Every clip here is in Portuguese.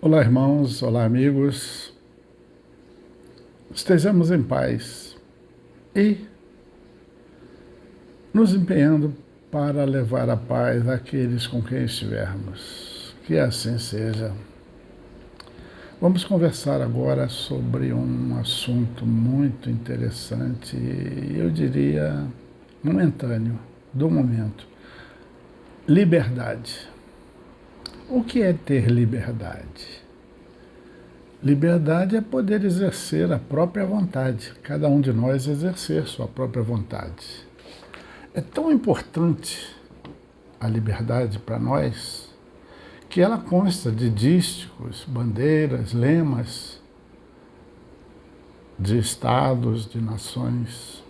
Olá, irmãos, olá, amigos. Estejamos em paz e nos empenhando para levar a paz àqueles com quem estivermos. Que assim seja. Vamos conversar agora sobre um assunto muito interessante e eu diria momentâneo, do momento. Liberdade. O que é ter liberdade? Liberdade é poder exercer a própria vontade, cada um de nós exercer sua própria vontade. É tão importante a liberdade para nós que ela consta de dísticos, bandeiras, lemas de estados, de nações,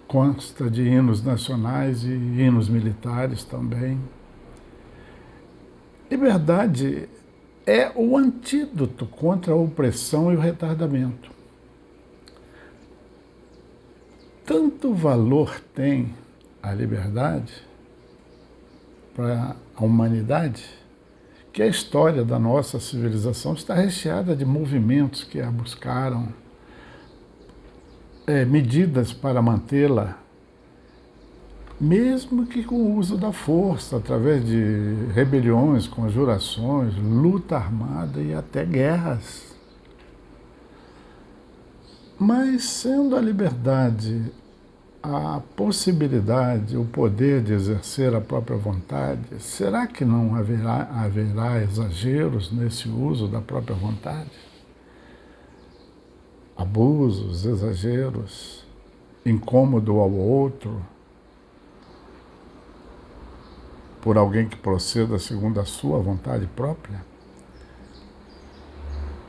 consta de hinos nacionais e hinos militares também. Liberdade é o antídoto contra a opressão e o retardamento. Tanto valor tem a liberdade para a humanidade que a história da nossa civilização está recheada de movimentos que a buscaram, medidas para mantê-la, mesmo que com o uso da força, através de rebeliões, conjurações, luta armada e até guerras. Mas sendo a liberdade a possibilidade, o poder de exercer a própria vontade, será que não haverá exageros nesse uso da própria vontade? Abusos, exageros, incômodo ao outro, por alguém que proceda segundo a sua vontade própria?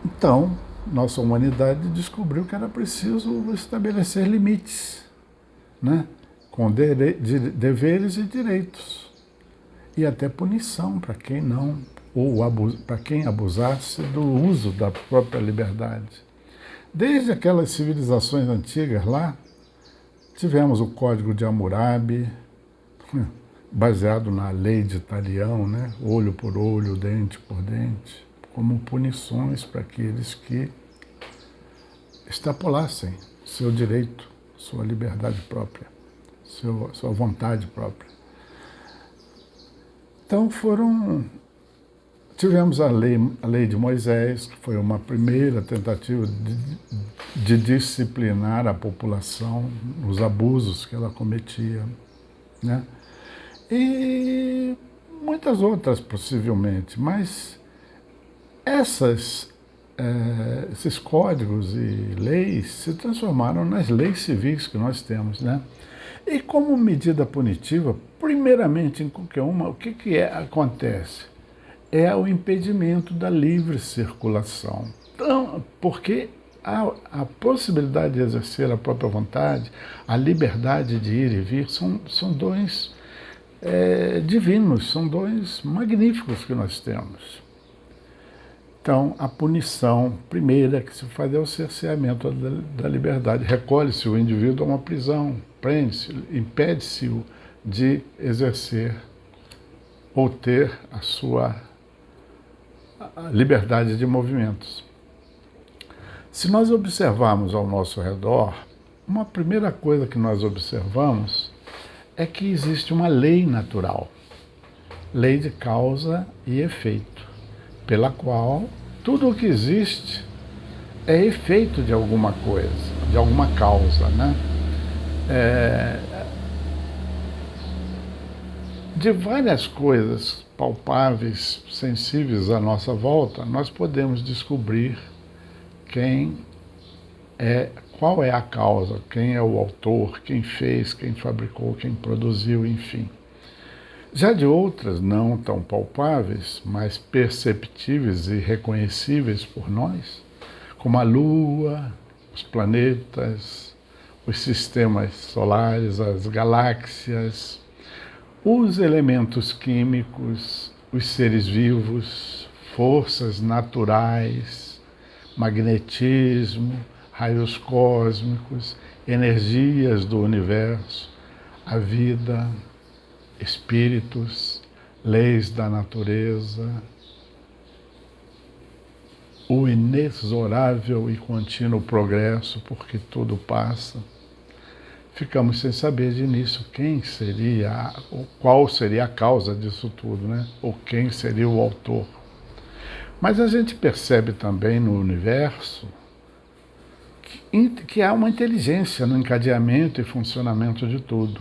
Então, nossa humanidade descobriu que era preciso estabelecer limites, né? Com deveres e direitos, e até punição para quem não, ou para quem abusasse do uso da própria liberdade. Desde aquelas civilizações antigas lá, tivemos o Código de Hammurabi, baseado na lei de Talião, né? Olho por olho, dente por dente, como punições para aqueles que extrapolassem seu direito, sua liberdade própria, sua vontade própria. Então tivemos a lei de Moisés, que foi uma primeira tentativa de disciplinar a população, os abusos que ela cometia, né? E muitas outras possivelmente, mas esses códigos e leis se transformaram nas leis civis que nós temos, né? E como medida punitiva, primeiramente em qualquer uma, o que acontece? É o impedimento da livre circulação. Então, porque a possibilidade de exercer a própria vontade, a liberdade de ir e vir, são dons divinos, são dons magníficos que nós temos. Então, a punição primeira que se faz é o cerceamento da liberdade. Recolhe-se o indivíduo a uma prisão, prende-se, impede-se-o de exercer ou ter a sua liberdade de movimentos. Se nós observarmos ao nosso redor, uma primeira coisa que nós observamos é que existe uma lei natural, lei de causa e efeito, pela qual tudo o que existe é efeito de alguma coisa, de alguma causa, né? De várias coisas palpáveis, sensíveis à nossa volta, nós podemos descobrir qual é a causa, quem é o autor, quem fez, quem fabricou, quem produziu, enfim. Já de outras não tão palpáveis, mas perceptíveis e reconhecíveis por nós, como a Lua, os planetas, os sistemas solares, as galáxias, os elementos químicos, os seres vivos, forças naturais, magnetismo, raios cósmicos, energias do universo, a vida, espíritos, leis da natureza, o inexorável e contínuo progresso, porque tudo passa. Ficamos sem saber de início quem seria, ou qual seria a causa disso tudo, né? Ou quem seria o autor. Mas a gente percebe também no universo que há uma inteligência no encadeamento e funcionamento de tudo,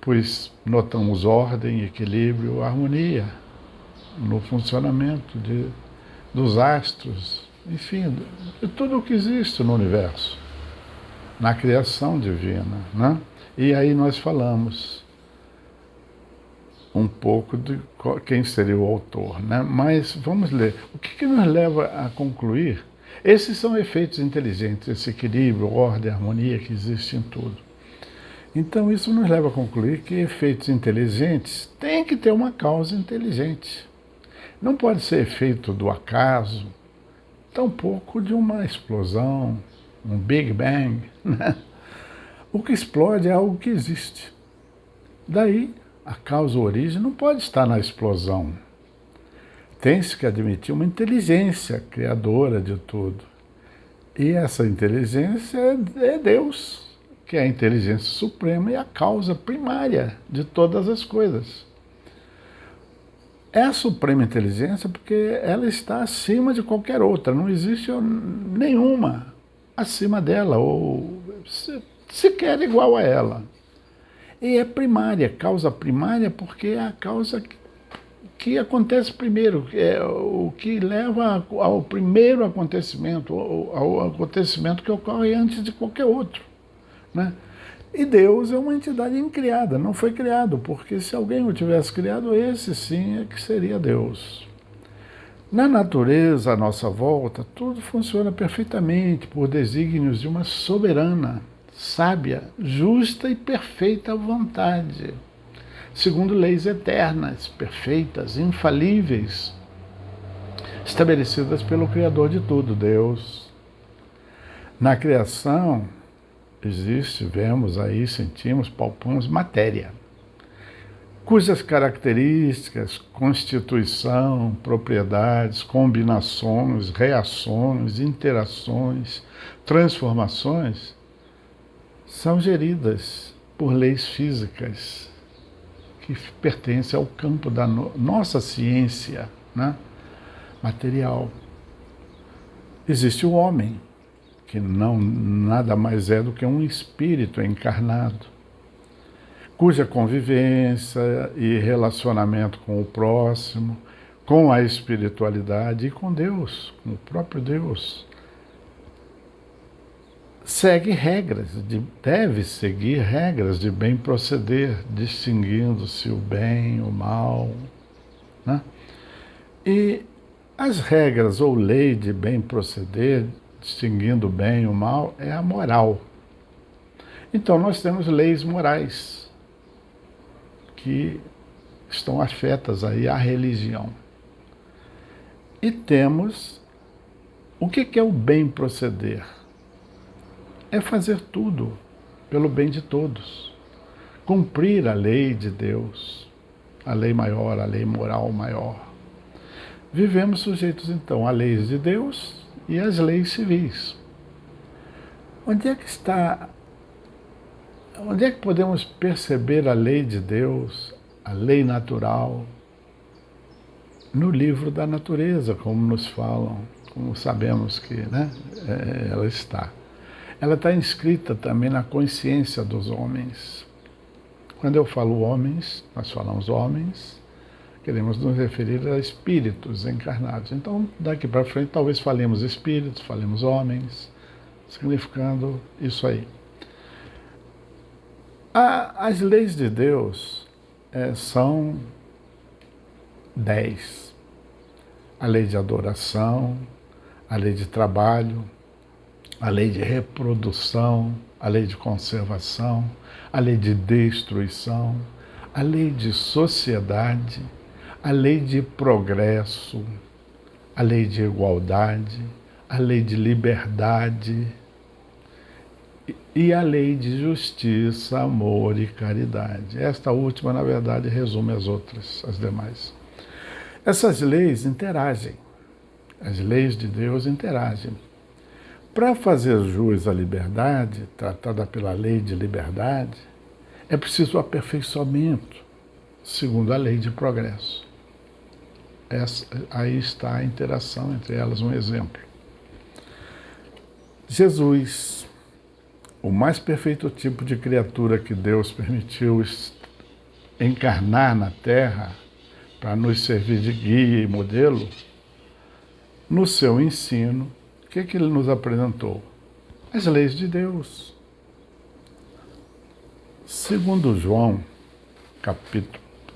pois notamos ordem, equilíbrio, harmonia no funcionamento dos astros, enfim, de tudo o que existe no universo, na criação divina, né? E aí nós falamos um pouco de quem seria o autor, né? Mas vamos ler. O que nos leva a concluir? Esses são efeitos inteligentes, esse equilíbrio, ordem, harmonia que existe em tudo. Então isso nos leva a concluir que efeitos inteligentes têm que ter uma causa inteligente. Não pode ser efeito do acaso, tampouco de uma explosão, um Big Bang, né? O que explode é algo que existe. Daí, a causa, a origem, não pode estar na explosão. Tem-se que admitir uma inteligência criadora de tudo. E essa inteligência é Deus, que é a inteligência suprema e a causa primária de todas as coisas. É a suprema inteligência porque ela está acima de qualquer outra, não existe nenhuma acima dela, ou sequer igual a ela. E é primária, causa primária, porque é a causa que acontece primeiro, é o que leva ao primeiro acontecimento, ao acontecimento que ocorre antes de qualquer outro, né? E Deus é uma entidade incriada, não foi criado, porque se alguém o tivesse criado, esse sim é que seria Deus. Na natureza, à nossa volta, tudo funciona perfeitamente por desígnios de uma soberana, sábia, justa e perfeita vontade, segundo leis eternas, perfeitas, infalíveis, estabelecidas pelo Criador de tudo, Deus. Na criação existe, vemos aí, sentimos, palpamos matéria, cujas características, constituição, propriedades, combinações, reações, interações, transformações, são geridas por leis físicas que pertencem ao campo da nossa ciência, né, material. Existe o homem, que não nada mais é do que um espírito encarnado, cuja convivência e relacionamento com o próximo, com a espiritualidade e com Deus, com o próprio Deus, deve seguir regras de bem proceder, distinguindo-se o bem, o mal, né? E as regras ou lei de bem proceder, distinguindo o bem e o mal, é a moral. Então nós temos leis morais que estão afetas aí à religião. E temos o que é o bem proceder? É fazer tudo pelo bem de todos, cumprir a lei de Deus, a lei maior, a lei moral maior. Vivemos sujeitos então a leis de Deus e às leis civis. Onde é que podemos perceber a lei de Deus, a lei natural? No livro da natureza, como nos falam, como sabemos que, né, ela está. Ela está inscrita também na consciência dos homens. Quando eu falo homens, nós falamos homens, queremos nos referir a espíritos encarnados. Então, daqui para frente, talvez falemos espíritos, falemos homens, significando isso aí. As leis de Deus são 10. A lei de adoração, a lei de trabalho, a lei de reprodução, a lei de conservação, a lei de destruição, a lei de sociedade, a lei de progresso, a lei de igualdade, a lei de liberdade e a lei de justiça, amor e caridade. Esta última, na verdade, resume as outras, as demais. Essas leis interagem As leis de Deus interagem. Para fazer jus à liberdade, tratada pela lei de liberdade, é preciso aperfeiçoamento, segundo a lei de progresso. Aí está a interação entre elas, um exemplo. Jesus, o mais perfeito tipo de criatura que Deus permitiu encarnar na Terra para nos servir de guia e modelo, no seu ensino, o que ele nos apresentou? As leis de Deus. Segundo João,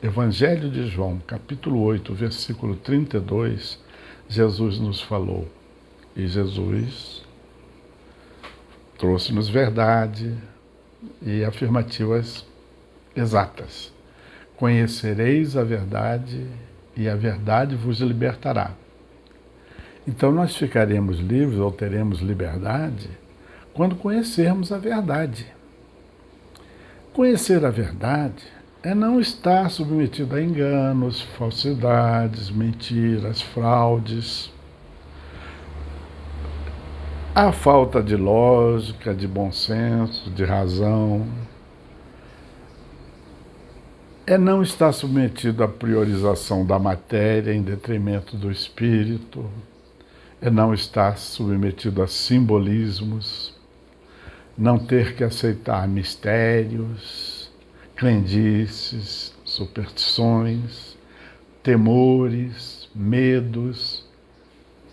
Evangelho de João, capítulo 8, versículo 32, Jesus nos falou. E Jesus trouxe-nos verdade e afirmativas exatas. Conhecereis a verdade e a verdade vos libertará. Então nós ficaremos livres ou teremos liberdade quando conhecermos a verdade. Conhecer a verdade é não estar submetido a enganos, falsidades, mentiras, fraudes, a falta de lógica, de bom senso, de razão. É não estar submetido à priorização da matéria em detrimento do espírito. É não estar submetido a simbolismos, não ter que aceitar mistérios, crendices, superstições, temores, medos.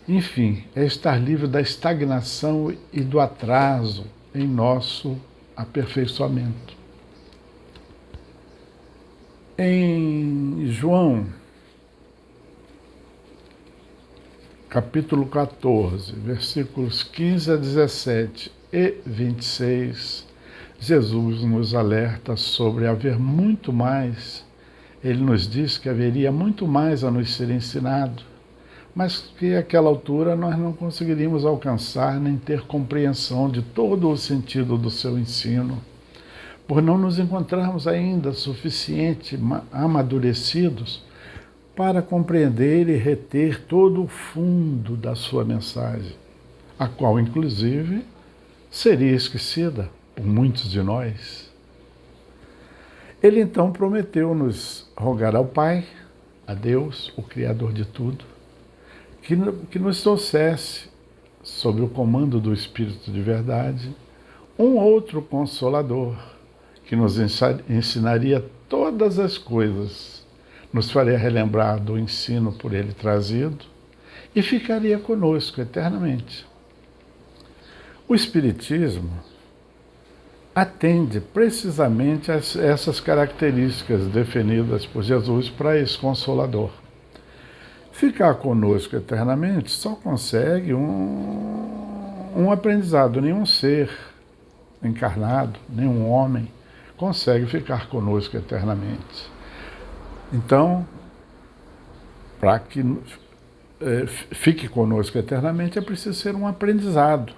Enfim, é estar livre da estagnação e do atraso em nosso aperfeiçoamento. Em João, capítulo 14, versículos 15 a 17 e 26, Jesus nos alerta sobre haver muito mais. Ele nos diz que haveria muito mais a nos ser ensinado, mas que àquela altura nós não conseguiríamos alcançar nem ter compreensão de todo o sentido do seu ensino, por não nos encontrarmos ainda suficiente amadurecidos para compreender e reter todo o fundo da sua mensagem, a qual, inclusive, seria esquecida por muitos de nós. Ele então prometeu-nos rogar ao Pai, a Deus, o Criador de tudo, que nos trouxesse, sob o comando do Espírito de verdade, um outro Consolador, que nos ensinaria todas as coisas, nos faria relembrar do ensino por ele trazido e ficaria conosco eternamente. O Espiritismo atende precisamente a essas características definidas por Jesus para esse Consolador. Ficar conosco eternamente só consegue um aprendizado. Nenhum ser encarnado, nenhum homem, consegue ficar conosco eternamente. Então, para que fique conosco eternamente, é preciso ser um aprendizado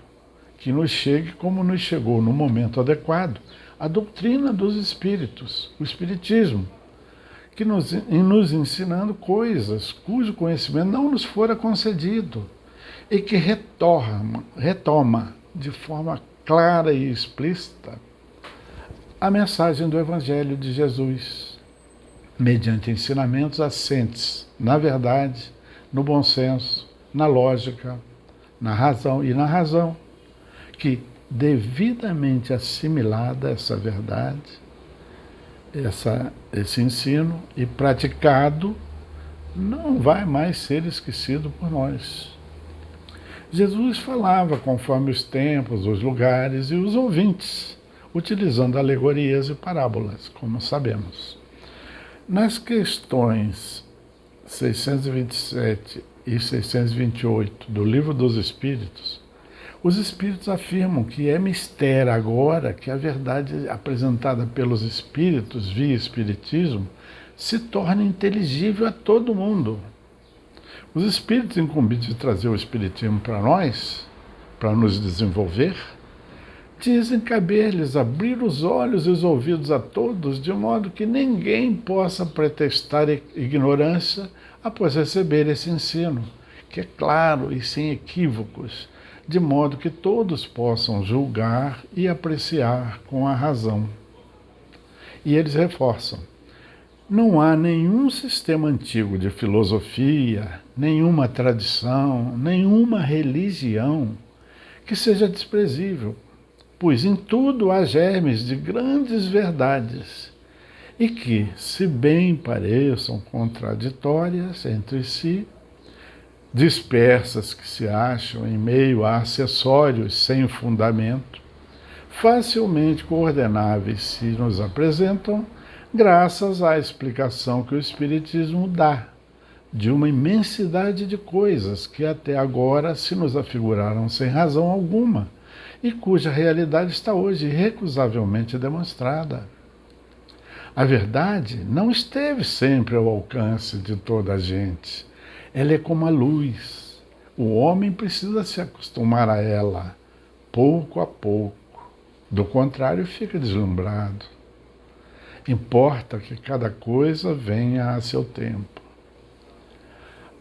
que nos chegue como nos chegou no momento adequado a doutrina dos espíritos, o espiritismo, que nos ensinando coisas cujo conhecimento não nos fora concedido e que retoma de forma clara e explícita a mensagem do Evangelho de Jesus, mediante ensinamentos assentes na verdade, no bom senso, na lógica, na razão e na razão, que, devidamente assimilada essa verdade, esse ensino e praticado, não vai mais ser esquecido por nós. Jesus falava conforme os tempos, os lugares e os ouvintes, utilizando alegorias e parábolas, como sabemos. Nas questões 627 e 628 do Livro dos Espíritos, os Espíritos afirmam que é mistério agora que a verdade apresentada pelos Espíritos via Espiritismo se torne inteligível a todo mundo. Os Espíritos incumbidos de trazer o Espiritismo para nós, para nos desenvolver, dizem caber-lhes abrir os olhos e os ouvidos a todos, de modo que ninguém possa pretextar ignorância após receber esse ensino, que é claro e sem equívocos, de modo que todos possam julgar e apreciar com a razão. E eles reforçam: não há nenhum sistema antigo de filosofia, nenhuma tradição, nenhuma religião que seja desprezível, pois em tudo há germes de grandes verdades e que, se bem pareçam contraditórias entre si, dispersas que se acham em meio a acessórios sem fundamento, facilmente coordenáveis se nos apresentam, graças à explicação que o Espiritismo dá de uma imensidade de coisas que até agora se nos afiguraram sem razão alguma e cuja realidade está hoje irrecusavelmente demonstrada. A verdade não esteve sempre ao alcance de toda a gente. Ela é como a luz. O homem precisa se acostumar a ela, pouco a pouco. Do contrário, fica deslumbrado. Importa que cada coisa venha a seu tempo.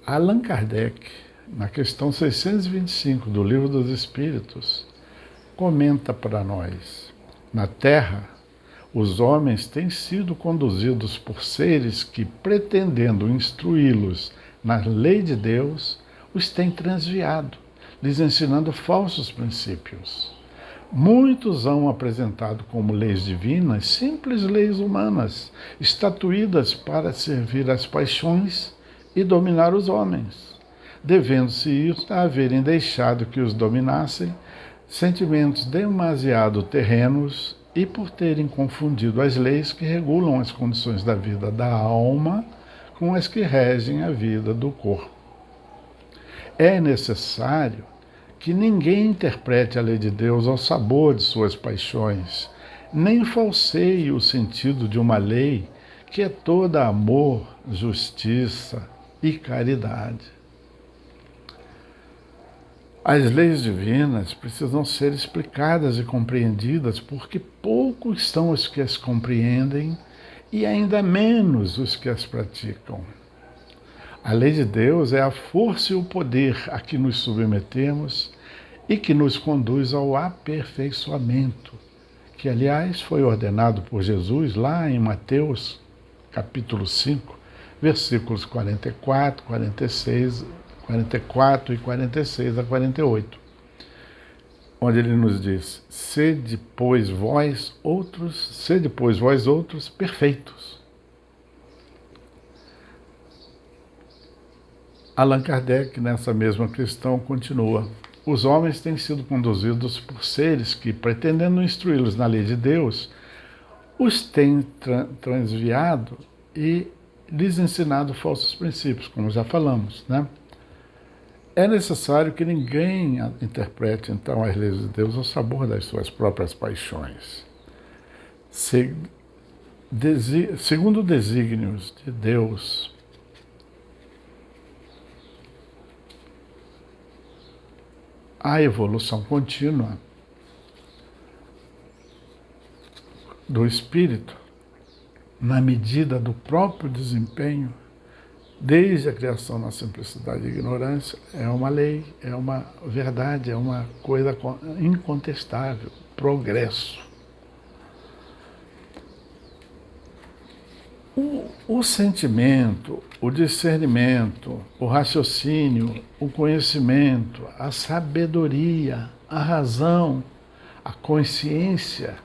Allan Kardec, na questão 625 do Livro dos Espíritos, comenta para nós: na Terra, os homens têm sido conduzidos por seres que, pretendendo instruí-los na lei de Deus, os têm transviado, lhes ensinando falsos princípios. Muitos hão apresentado como leis divinas simples leis humanas, estatuídas para servir às paixões e dominar os homens, devendo-se isso a haverem deixado que os dominassem sentimentos demasiado terrenos e por terem confundido as leis que regulam as condições da vida da alma com as que regem a vida do corpo. É necessário que ninguém interprete a lei de Deus ao sabor de suas paixões, nem falseie o sentido de uma lei que é toda amor, justiça e caridade. As leis divinas precisam ser explicadas e compreendidas, porque poucos são os que as compreendem e ainda menos os que as praticam. A lei de Deus é a força e o poder a que nos submetemos e que nos conduz ao aperfeiçoamento, que, aliás, foi ordenado por Jesus lá em Mateus, capítulo 5, versículos 44, 46, 44 e 46 a 48, onde ele nos diz: sede, pois, vós outros perfeitos. Allan Kardec, nessa mesma questão, continua: os homens têm sido conduzidos por seres que, pretendendo instruí-los na lei de Deus, os têm transviado e lhes ensinado falsos princípios, como já falamos, né? É necessário que ninguém interprete, então, as leis de Deus ao sabor das suas próprias paixões. Segundo desígnios de Deus, a evolução contínua do espírito, na medida do próprio desempenho, desde a criação na simplicidade e ignorância, é uma lei, é uma verdade, é uma coisa incontestável, progresso. O sentimento, o discernimento, o raciocínio, o conhecimento, a sabedoria, a razão, a consciência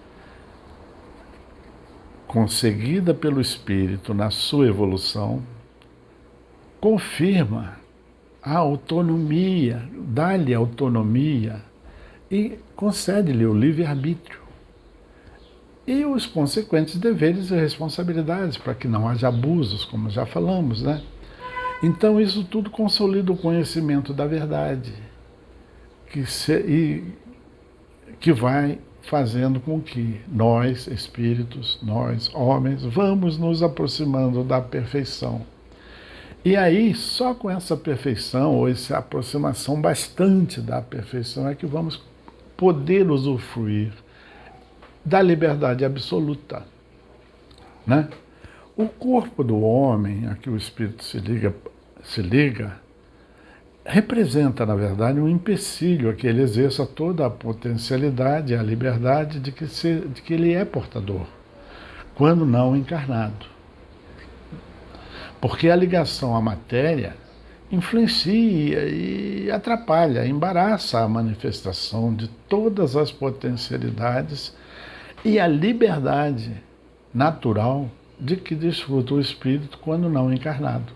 conseguida pelo espírito na sua evolução, confirma a autonomia, dá-lhe autonomia e concede-lhe o livre-arbítrio e os consequentes deveres e responsabilidades para que não haja abusos, como já falamos, né? Então isso tudo consolida o conhecimento da verdade, que vai fazendo com que nós, espíritos, nós, homens, vamos nos aproximando da perfeição. E aí, só com essa perfeição, ou essa aproximação bastante da perfeição, é que vamos poder usufruir da liberdade absoluta, né? O corpo do homem, a que o espírito se liga, representa, na verdade, um empecilho a que ele exerça toda a potencialidade e a liberdade de que ele é portador, quando não encarnado. Porque a ligação à matéria influencia e atrapalha, embaraça a manifestação de todas as potencialidades e a liberdade natural de que desfruta o espírito quando não encarnado.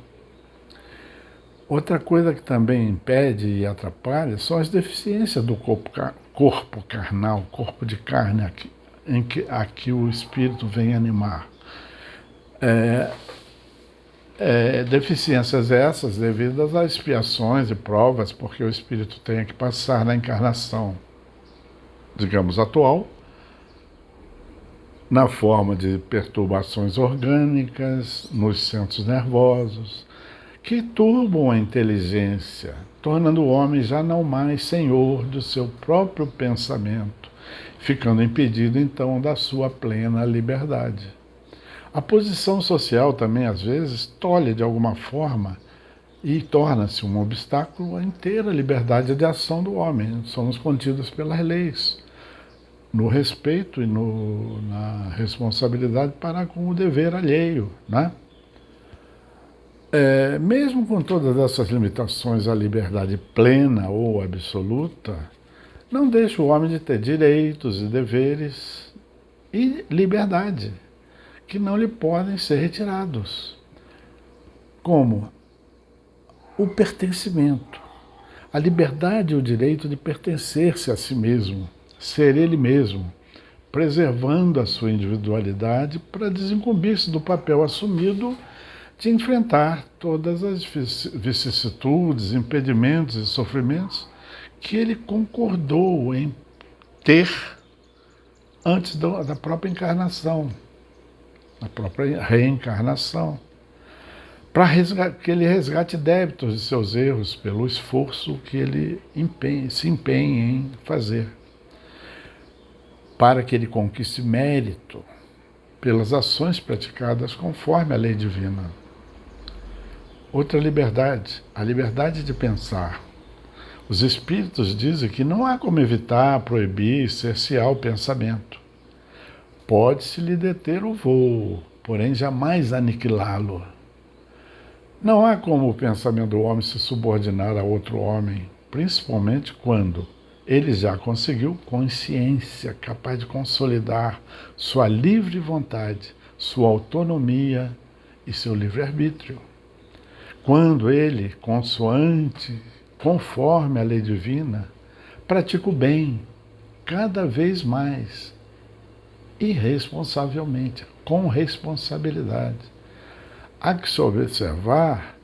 Outra coisa que também impede e atrapalha são as deficiências do corpo carnal, corpo de carne a que o espírito vem animar. Deficiências essas devidas a expiações e provas, porque o espírito tem que passar na encarnação, digamos, atual, na forma de perturbações orgânicas, nos centros nervosos, que turbam a inteligência, tornando o homem já não mais senhor do seu próprio pensamento, ficando impedido, então, da sua plena liberdade. A posição social também, às vezes, tolhe de alguma forma e torna-se um obstáculo à inteira liberdade de ação do homem. Somos contidos pelas leis, no respeito e na responsabilidade para com o dever alheio, né? Mesmo com todas essas limitações à liberdade plena ou absoluta, não deixa o homem de ter direitos e deveres e liberdade, que não lhe podem ser retirados, como o pertencimento, a liberdade e o direito de pertencer-se a si mesmo, ser ele mesmo, preservando a sua individualidade para desincumbir-se do papel assumido de enfrentar todas as vicissitudes, impedimentos e sofrimentos que ele concordou em ter antes da própria encarnação, da própria reencarnação, para que ele resgate débitos de seus erros pelo esforço que ele se empenha em fazer, para que ele conquiste mérito pelas ações praticadas conforme a lei divina. Outra liberdade, a liberdade de pensar. Os espíritos dizem que não há como evitar, proibir, cercear o pensamento. Pode-se lhe deter o voo, porém jamais aniquilá-lo. Não há como o pensamento do homem se subordinar a outro homem, principalmente quando ele já conseguiu consciência capaz de consolidar sua livre vontade, sua autonomia e seu livre-arbítrio. Quando ele, conforme a lei divina, pratica o bem cada vez mais, irresponsavelmente, com responsabilidade. Há que se observar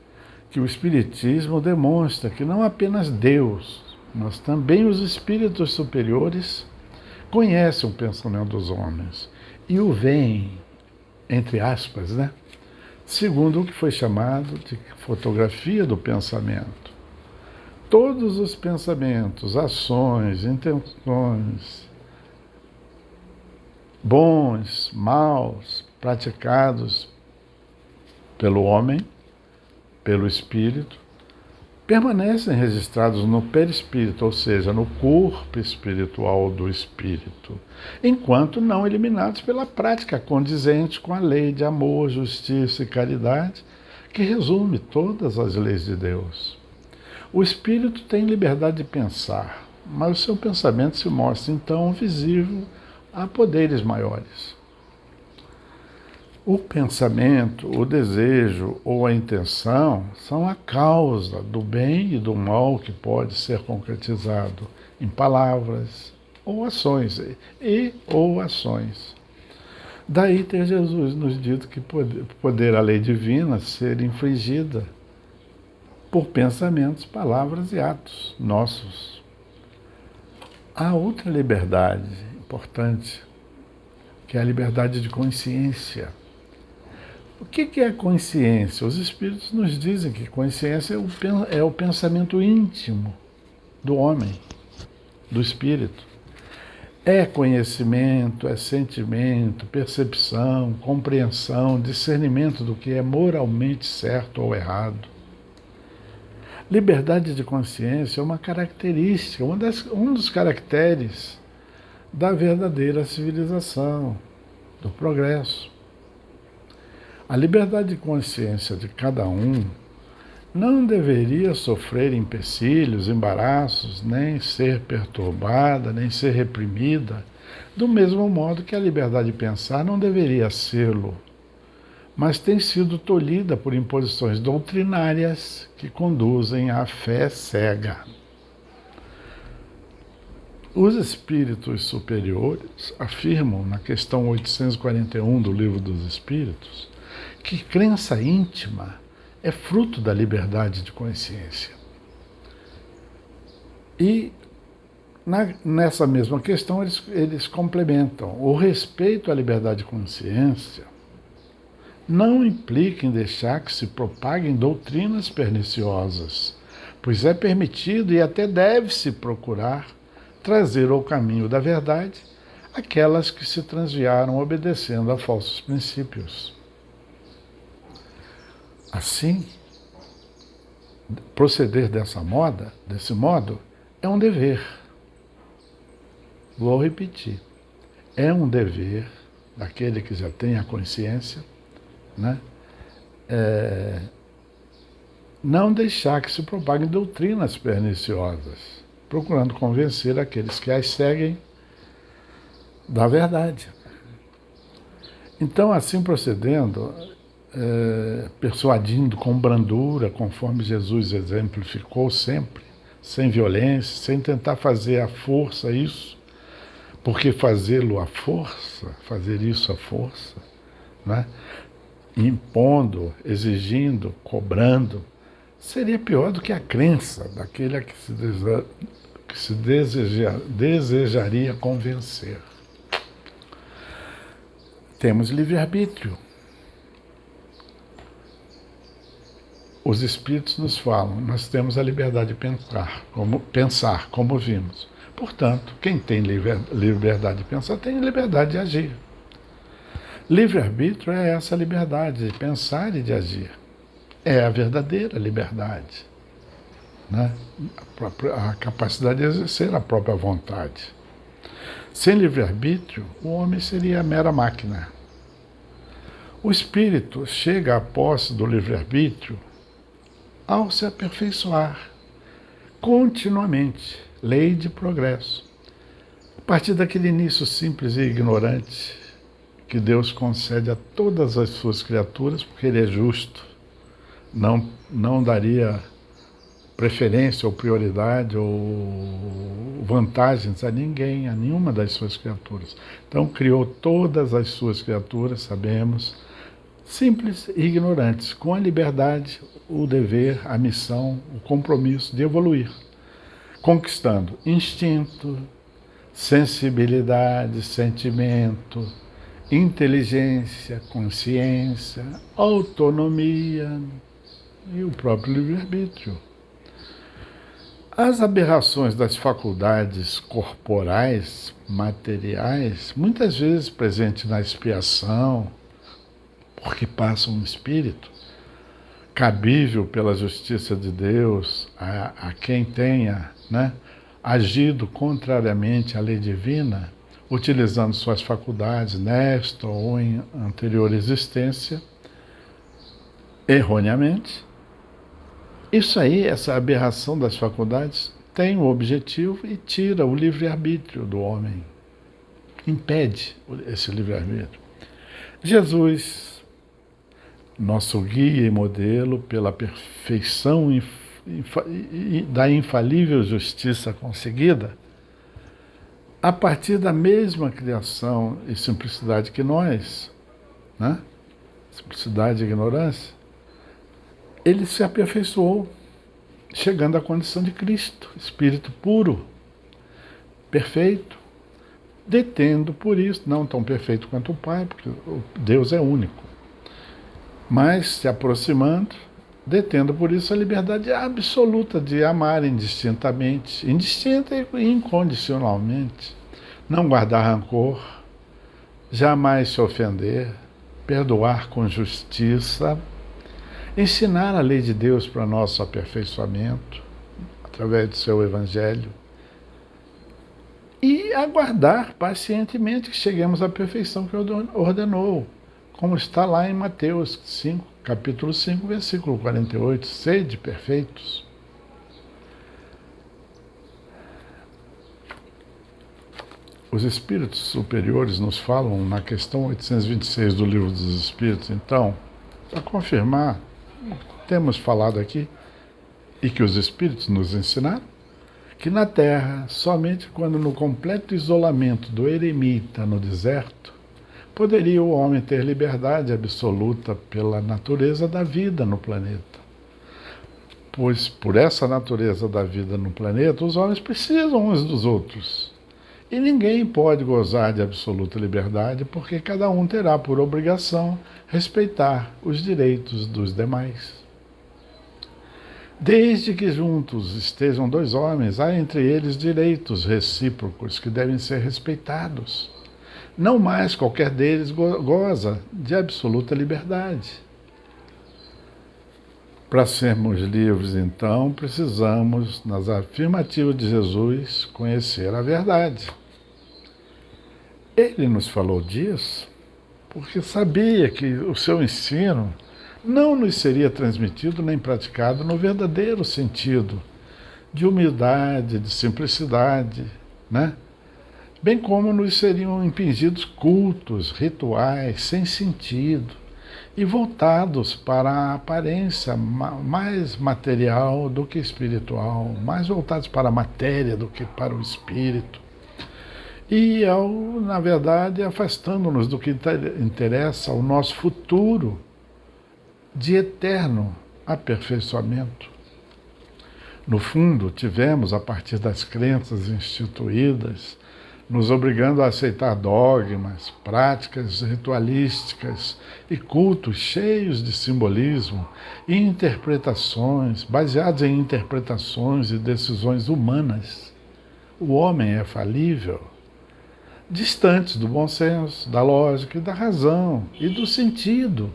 que o Espiritismo demonstra que não apenas Deus, mas também os espíritos superiores conhecem o pensamento dos homens e o veem, entre aspas, né? Segundo o que foi chamado de fotografia do pensamento. Todos os pensamentos, ações, intenções, bons, maus, praticados pelo homem, pelo espírito, permanecem registrados no perispírito, ou seja, no corpo espiritual do espírito, enquanto não eliminados pela prática condizente com a lei de amor, justiça e caridade, que resume todas as leis de Deus. O espírito tem liberdade de pensar, mas o seu pensamento se mostra então visível a poderes maiores. O pensamento, o desejo ou a intenção são a causa do bem e do mal que pode ser concretizado em palavras ou ações, ou ações. Daí ter Jesus nos dito que poder a lei divina ser infringida por pensamentos, palavras e atos nossos. Há outra liberdade importante, que é a liberdade de consciência. O que é consciência? Os espíritos nos dizem que consciência é o pensamento íntimo do homem, do espírito. É conhecimento, é sentimento, percepção, compreensão, discernimento do que é moralmente certo ou errado. Liberdade de consciência é uma característica, um dos caracteres da verdadeira civilização, do progresso. A liberdade de consciência de cada um não deveria sofrer empecilhos, embaraços, nem ser perturbada, nem ser reprimida, do mesmo modo que a liberdade de pensar não deveria sê-lo, mas tem sido tolhida por imposições doutrinárias que conduzem à fé cega. Os espíritos superiores afirmam, na questão 841 do Livro dos Espíritos, que crença íntima é fruto da liberdade de consciência. E nessa mesma questão eles complementam: o respeito à liberdade de consciência não implica em deixar que se propaguem doutrinas perniciosas, pois é permitido e até deve-se procurar trazer ao caminho da verdade aquelas que se transviaram obedecendo a falsos princípios. Assim, proceder desse modo, é um dever. Vou repetir. É um dever daquele que já tem a consciência, né? Não deixar que se propaguem doutrinas perniciosas, procurando convencer aqueles que as seguem da verdade. Então, assim procedendo, persuadindo com brandura, conforme Jesus exemplificou sempre, sem violência, sem tentar fazer à força isso, porque fazer isso à força, né? Impondo, exigindo, cobrando, seria pior do que a crença daquele a que se desejaria convencer. Temos livre-arbítrio. Os espíritos nos falam, nós temos a liberdade de pensar, como vimos. Portanto, quem tem liberdade de pensar tem liberdade de agir. Livre-arbítrio é essa liberdade de pensar e de agir. É a verdadeira liberdade, né? A capacidade de exercer a própria vontade. Sem livre-arbítrio, o homem seria mera máquina. O espírito chega à posse do livre-arbítrio ao se aperfeiçoar continuamente, lei de progresso. A partir daquele início simples e ignorante que Deus concede a todas as suas criaturas, porque Ele é justo, não daria preferência ou prioridade ou vantagens a ninguém, a nenhuma das suas criaturas. Então criou todas as suas criaturas, sabemos, simples e ignorantes, com a liberdade, o dever, a missão, o compromisso de evoluir, conquistando instinto, sensibilidade, sentimento, inteligência, consciência, autonomia e o próprio livre-arbítrio. As aberrações das faculdades corporais, materiais, muitas vezes presentes na expiação, porque passa um espírito, cabível pela justiça de Deus, a quem tenha, né, agido contrariamente à lei divina, utilizando suas faculdades nesta ou em anterior existência, erroneamente. Isso aí, essa aberração das faculdades, tem o objetivo e tira o livre-arbítrio do homem, impede esse livre-arbítrio. Jesus, nosso guia e modelo pela perfeição da infalível justiça conseguida, a partir da mesma criação e simplicidade que nós, né? Simplicidade e ignorância, ele se aperfeiçoou, chegando à condição de Cristo, Espírito puro, perfeito, detendo por isso, não tão perfeito quanto o Pai, porque Deus é único, mas se aproximando, detendo por isso a liberdade absoluta de amar indistintamente, indistinta e incondicionalmente, não guardar rancor, jamais se ofender, perdoar com justiça ensinar a lei de Deus para nosso aperfeiçoamento, através do seu Evangelho, e aguardar pacientemente que cheguemos à perfeição que ordenou, como está lá em Mateus 5, capítulo 5, versículo 48, sede perfeitos. Os espíritos superiores nos falam na questão 826 do Livro dos Espíritos, então, para confirmar, temos falado aqui, e que os espíritos nos ensinaram, que na Terra, somente quando no completo isolamento do eremita no deserto, poderia o homem ter liberdade absoluta pela natureza da vida no planeta. Pois por essa natureza da vida no planeta, os homens precisam uns dos outros. E ninguém pode gozar de absoluta liberdade, porque cada um terá por obrigação respeitar os direitos dos demais. Desde que juntos estejam dois homens, há entre eles direitos recíprocos que devem ser respeitados. Não mais qualquer deles goza de absoluta liberdade. Para sermos livres, então, precisamos, nas afirmativas de Jesus, conhecer a verdade. Ele nos falou disso porque sabia que o seu ensino não nos seria transmitido nem praticado no verdadeiro sentido de humildade, de simplicidade, né? Bem como nos seriam impingidos cultos, rituais, sem sentido, e voltados para a aparência mais material do que espiritual, mais voltados para a matéria do que para o espírito. E, na verdade, afastando-nos do que interessa ao nosso futuro de eterno aperfeiçoamento. No fundo, tivemos, a partir das crenças instituídas, nos obrigando a aceitar dogmas, práticas ritualísticas e cultos cheios de simbolismo e interpretações, baseados em interpretações e decisões humanas. O homem é falível, distantes do bom senso, da lógica e da razão e do sentido,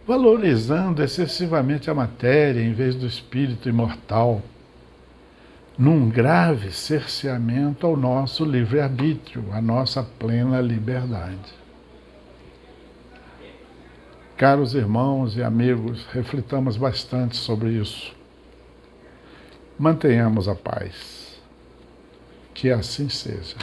valorizando excessivamente a matéria em vez do espírito imortal, num grave cerceamento ao nosso livre-arbítrio, à nossa plena liberdade. Caros irmãos e amigos, reflitamos bastante sobre isso. Mantenhamos a paz. Que assim seja.